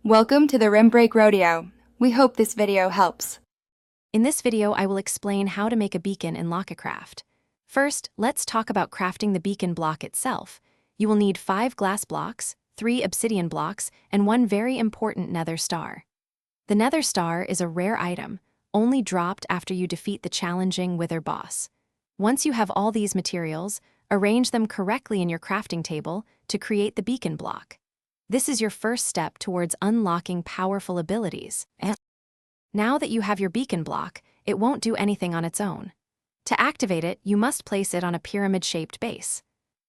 Welcome to the Rim Break Rodeo. We hope this video helps. In this video, I will explain how to make a beacon in Lokicraft. First, let's talk about crafting the beacon block itself. You will need 5 glass blocks, 3 obsidian blocks, and 1 very important nether star. The nether star is a rare item, only dropped after you defeat the challenging Wither boss. Once you have all these materials, arrange them correctly in your crafting table to create the beacon block. This is your first step towards unlocking powerful abilities. Now that you have your beacon block, it won't do anything on its own. To activate it, you must place it on a pyramid-shaped base.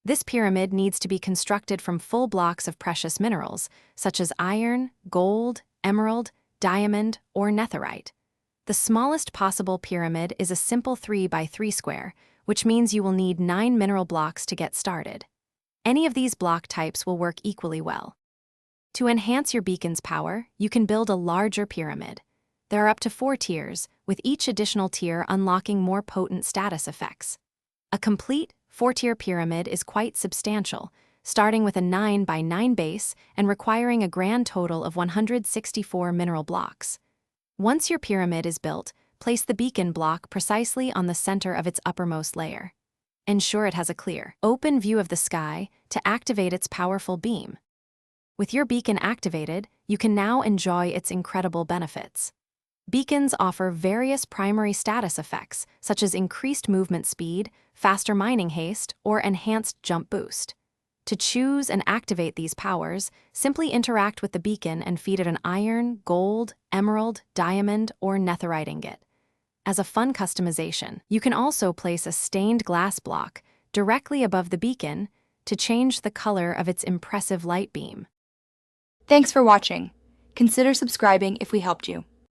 This pyramid needs to be constructed from full blocks of precious minerals, such as iron, gold, emerald, diamond, or netherite. The smallest possible pyramid is a simple 3 by 3 square, which means you will need 9 mineral blocks to get started. Any of these block types will work equally well. To enhance your beacon's power, you can build a larger pyramid. There are up to 4 tiers, with each additional tier unlocking more potent status effects. A complete 4-tier pyramid is quite substantial, starting with a 9 by 9 base and requiring a grand total of 164 mineral blocks. Once your pyramid is built, place the beacon block precisely on the center of its uppermost layer. Ensure it has a clear, open view of the sky to activate its powerful beam. With your beacon activated, you can now enjoy its incredible benefits. Beacons offer various primary status effects, such as increased movement speed, faster mining haste, or enhanced jump boost. To choose and activate these powers, simply interact with the beacon and feed it an iron, gold, emerald, diamond, or netherite ingot. As a fun customization, you can also place a stained glass block directly above the beacon to change the color of its impressive light beam. Thanks for watching. Consider subscribing if we helped you.